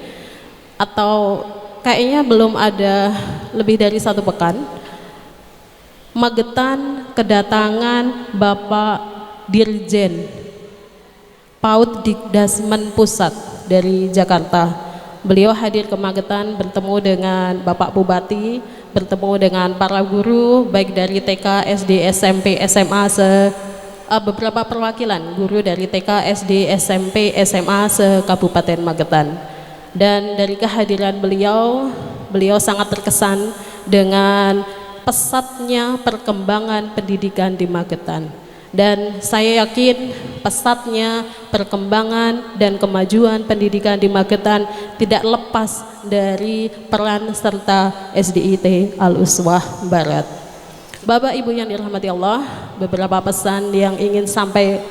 atau kayaknya belum ada, lebih dari 1 pekan, Magetan kedatangan Bapak Dirjen PAUD Dikdasmen Pusat dari Jakarta. Beliau hadir ke Magetan bertemu dengan Bapak Bupati, bertemu dengan para guru baik dari TK, SD, SMP, SMA beberapa perwakilan guru dari TK, SD, SMP, SMA se-Kabupaten Magetan. Dan dari kehadiran beliau sangat terkesan dengan pesatnya perkembangan pendidikan di Magetan. Dan saya yakin pesatnya perkembangan dan kemajuan pendidikan di Magetan tidak lepas dari peran serta SDIT Al-Uswah Barat. Bapak Ibu yang dirahmati Allah, beberapa pesan yang ingin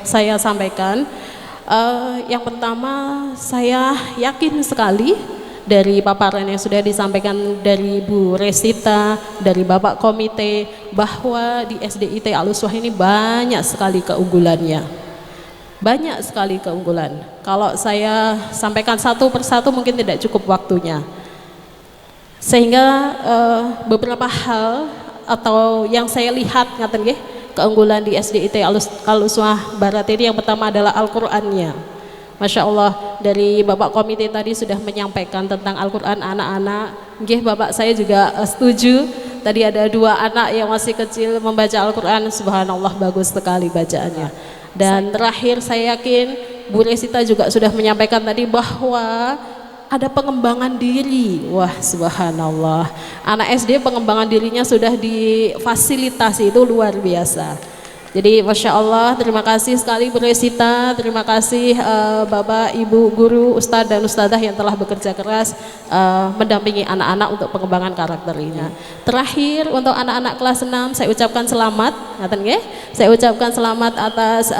saya sampaikan. Yang pertama, saya yakin sekali dari paparan yang sudah disampaikan dari Bu Resita, dari Bapak Komite, bahwa di SDIT Al-Uswah ini banyak sekali keunggulannya. Banyak sekali keunggulan. Kalau saya sampaikan satu persatu mungkin tidak cukup waktunya. Sehingga beberapa hal atau yang saya lihat ngaten nggih, keunggulan di SDIT Al-Uswah Barat ini, yang pertama adalah Al-Qur'annya. Masya Allah, dari Bapak Komite tadi sudah menyampaikan tentang Al-Quran anak-anak. Nggih, Bapak saya juga setuju. Tadi ada 2 anak yang masih kecil membaca Al-Quran, subhanallah bagus sekali bacaannya. Dan terakhir saya yakin Bu Resita juga sudah menyampaikan tadi bahwa ada pengembangan diri. Wah, subhanallah, anak SD pengembangan dirinya sudah difasilitasi, itu luar biasa. Jadi Masya Allah, terima kasih sekali Bu Resita, terima kasih Bapak, Ibu, Guru, Ustadz dan Ustadzah yang telah bekerja keras mendampingi anak-anak untuk pengembangan karakternya. Terakhir untuk anak-anak kelas 6 saya ucapkan selamat, ngaten nggih? Saya ucapkan selamat atas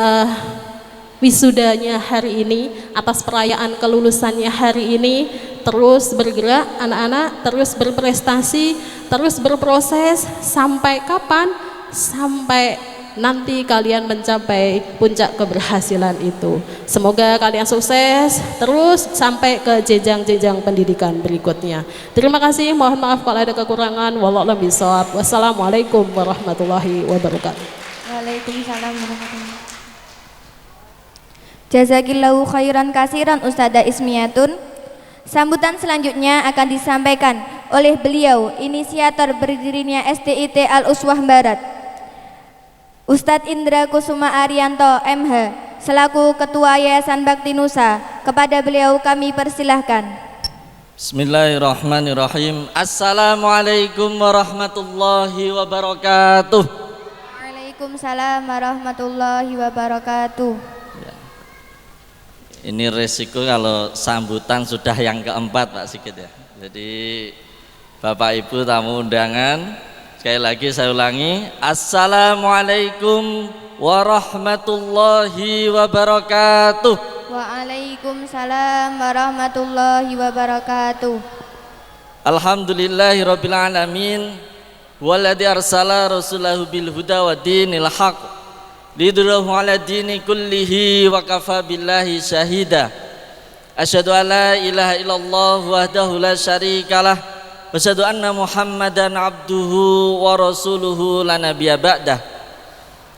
wisudanya hari ini, atas perayaan kelulusannya hari ini. Terus bergerak anak-anak, terus berprestasi, terus berproses sampai kapan? Sampai nanti kalian mencapai puncak keberhasilan itu. Semoga kalian sukses terus sampai ke jenjang-jenjang pendidikan berikutnya. Terima kasih, mohon maaf kalau ada kekurangan. Wallahu a'lam bishawab. Wassalamualaikum warahmatullahi wabarakatuh. Waalaikumsalam warahmatullahi wabarakatuh. Jazakillahu khairan kasiran Ustadzah Ismiyatun. Sambutan selanjutnya akan disampaikan oleh beliau, inisiator berdirinya SDIT Al-Uswah Barat, Ustadz Indra Kusuma Arianto MH selaku Ketua Yayasan Bakti Nusa. Kepada beliau kami persilahkan. Bismillahirrahmanirrahim. Assalamualaikum warahmatullahi wabarakatuh. Waalaikumsalam warahmatullahi wabarakatuh. Ini resiko kalau sambutan sudah yang keempat Pak Sigit ya. Jadi Bapak Ibu tamu undangan, sekali lagi saya ulangi, Assalamualaikum warahmatullahi wabarakatuh. Waalaikumsalam warahmatullahi wabarakatuh. Alhamdulillahirabbil alamin, walladzi arsala rasulahu bil huda wa dinil haq lidhirahu ala dini kullihi wa kafa billahi syahida. Asyhadu an la ilaha illallah wahdahu la syarikalah wa asyhadu anna Muhammadan abduhu wa rasuluhu la nabiyya ba'dah.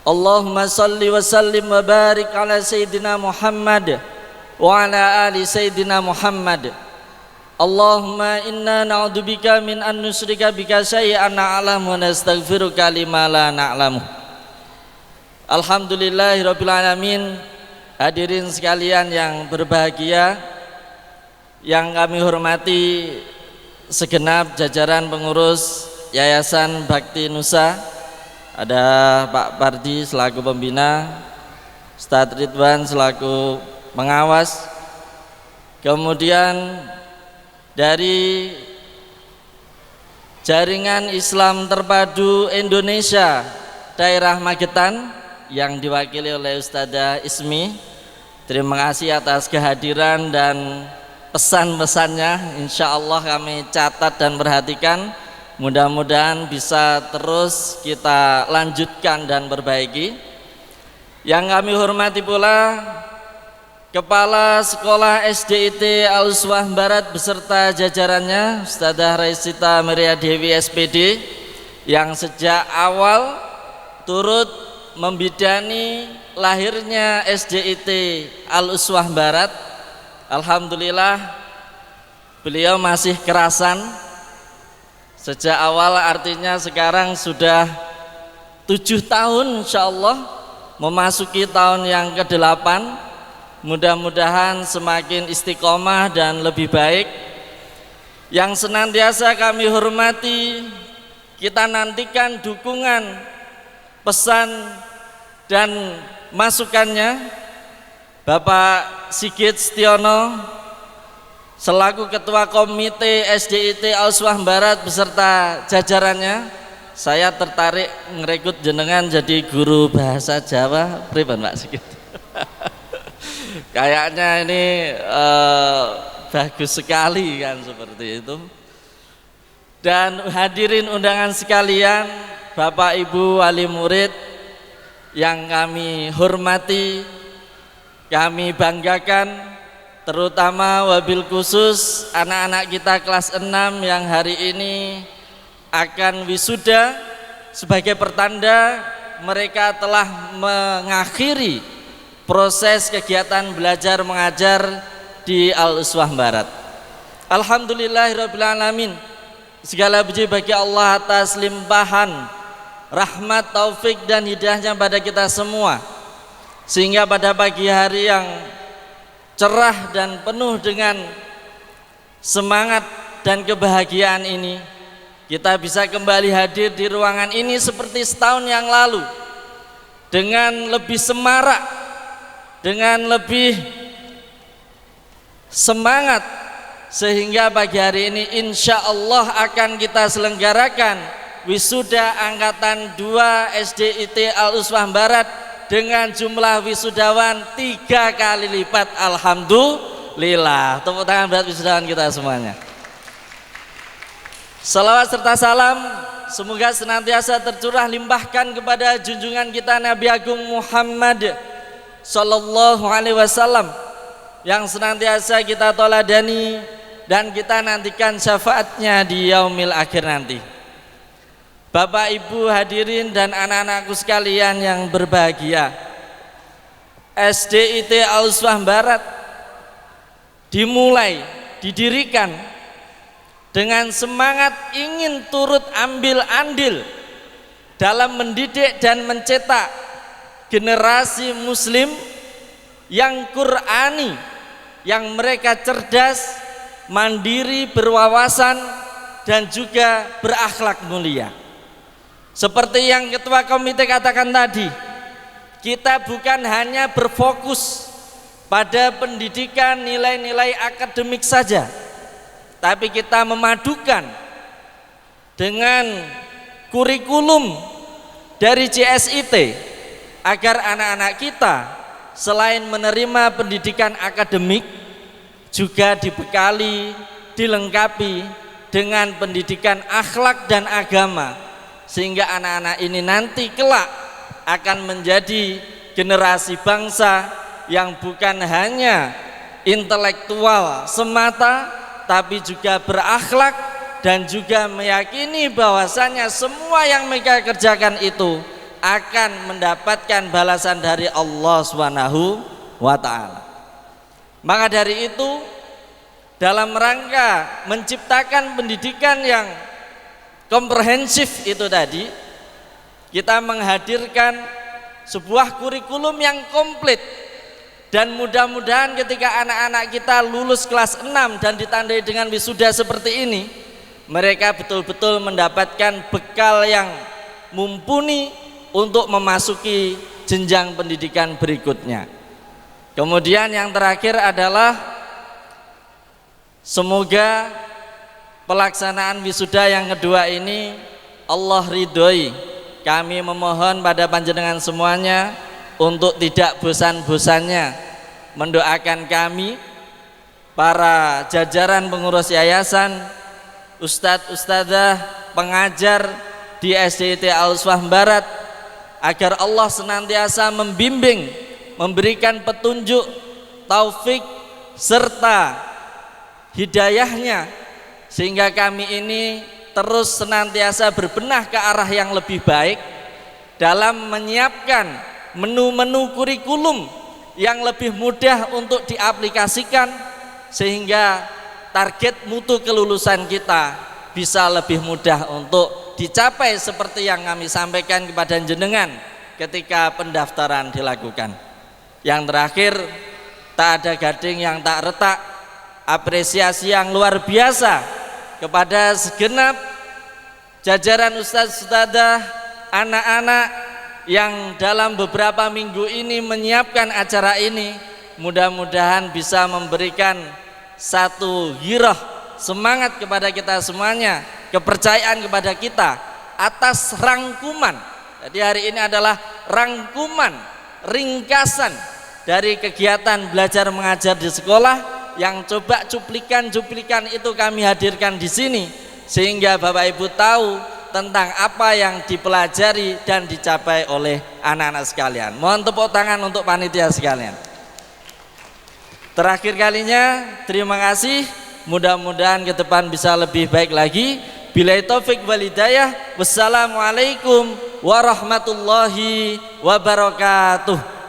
Allahumma salli wa sallim wa barik ala sayyidina Muhammad wa ala ali sayyidina Muhammad. Allahumma inna na'udzubika min an nusyrika bika syai'an na'lamu wa nastaghfiruka lima la na'lamu. Alhamdulillahirabbil alamin. Hadirin sekalian yang berbahagia, yang kami hormati segenap jajaran pengurus Yayasan Bakti Nusa. Ada Pak Pardi selaku pembina, Ustadz Ridwan selaku pengawas, kemudian dari Jaringan Islam Terpadu Indonesia Daerah Magetan yang diwakili oleh Ustadzah Ismi. Terima kasih atas kehadiran dan pesan-pesannya. Insya Allah kami catat dan perhatikan. Mudah-mudahan bisa terus kita lanjutkan dan perbaiki. Yang kami hormati pula Kepala Sekolah SDIT Al-Uswah Barat beserta jajarannya, Ustadzah Raisita Maria Dewi SPD, yang sejak awal turut membidani lahirnya SDIT Al-Uswah Barat. Alhamdulillah beliau masih kerasan sejak awal, artinya sekarang sudah 7 tahun insyaallah memasuki tahun yang ke-8. Mudah-mudahan semakin istiqomah dan lebih baik. Yang senantiasa kami hormati, kita nantikan dukungan, pesan dan masukannya Bapak Sigit Setiono selaku Ketua Komite SDIT Al-Uswah Barat beserta jajarannya. Saya tertarik merekrut jenengan jadi guru bahasa Jawa. Pripun Pak Sigit? Kayaknya ini bagus sekali kan seperti itu. Dan hadirin undangan sekalian, Bapak Ibu wali murid yang kami hormati, kami banggakan, terutama wabil khusus anak-anak kita kelas 6 yang hari ini akan wisuda, sebagai pertanda mereka telah mengakhiri proses kegiatan belajar mengajar di Al-Uswah Barat. Alhamdulillahirabbil alamin. Segala puji bagi Allah atas limpahan rahmat, taufik dan hidayahnya pada kita semua, sehingga pada pagi hari yang cerah dan penuh dengan semangat dan kebahagiaan ini, kita bisa kembali hadir di ruangan ini seperti setahun yang lalu, dengan lebih semarak, dengan lebih semangat, sehingga pagi hari ini insya Allah akan kita selenggarakan wisuda angkatan 2 SDIT Al-Uswah Barat dengan jumlah wisudawan 3 kali lipat. Alhamdulillah. Tepuk tangan buat wisudawan kita semuanya. Salawat serta salam semoga senantiasa tercurah limpahkan kepada junjungan kita Nabi Agung Muhammad Sallallahu Alaihi Wasallam, yang senantiasa kita toladani dan kita nantikan syafaatnya di yaumil akhir nanti. Bapak Ibu hadirin dan anak-anakku sekalian yang berbahagia, SDIT Al-Uswah Barat didirikan dengan semangat ingin turut ambil andil dalam mendidik dan mencetak generasi muslim yang Qur'ani, yang mereka cerdas, mandiri, berwawasan dan juga berakhlak mulia. Seperti yang Ketua Komite katakan tadi, kita bukan hanya berfokus pada pendidikan nilai-nilai akademik saja, tapi kita memadukan dengan kurikulum dari CSIT agar anak-anak kita selain menerima pendidikan akademik juga dibekali, dilengkapi dengan pendidikan akhlak dan agama, sehingga anak-anak ini nanti kelak akan menjadi generasi bangsa yang bukan hanya intelektual semata, tapi juga berakhlak dan juga meyakini bahwasanya semua yang mereka kerjakan itu akan mendapatkan balasan dari Allah Subhanahu wa ta'ala. Maka dari itu, dalam rangka menciptakan pendidikan yang komprehensif itu tadi, kita menghadirkan sebuah kurikulum yang komplit, dan mudah-mudahan ketika anak-anak kita lulus kelas 6 dan ditandai dengan wisuda seperti ini, mereka betul-betul mendapatkan bekal yang mumpuni untuk memasuki jenjang pendidikan berikutnya. Kemudian yang terakhir adalah semoga pelaksanaan wisuda yang kedua ini Allah ridhoi. Kami memohon pada panjenengan semuanya untuk tidak bosan-bosannya mendoakan kami, para jajaran pengurus yayasan, ustadz, ustadzah, pengajar di SDIT Al-Uswah Barat, agar Allah senantiasa membimbing, memberikan petunjuk, taufik, serta hidayahnya, sehingga kami ini terus senantiasa berbenah ke arah yang lebih baik dalam menyiapkan menu-menu kurikulum yang lebih mudah untuk diaplikasikan, sehingga target mutu kelulusan kita bisa lebih mudah untuk dicapai seperti yang kami sampaikan kepada jenengan ketika pendaftaran dilakukan. Yang terakhir, tak ada gading yang tak retak, apresiasi yang luar biasa kepada segenap jajaran ustadz, ustadzah, anak-anak yang dalam beberapa minggu ini menyiapkan acara ini. Mudah-mudahan bisa memberikan satu girah semangat kepada kita semuanya, kepercayaan kepada kita atas rangkuman. Jadi hari ini adalah rangkuman, ringkasan dari kegiatan belajar mengajar di sekolah, yang coba cuplikan itu kami hadirkan di sini, sehingga Bapak Ibu tahu tentang apa yang dipelajari dan dicapai oleh anak-anak sekalian. Mohon tepuk tangan untuk panitia sekalian. Terakhir kalinya, terima kasih. Mudah-mudahan ke depan bisa lebih baik lagi. Billahi taufik wal hidayah. Wassalamualaikum warahmatullahi wabarakatuh.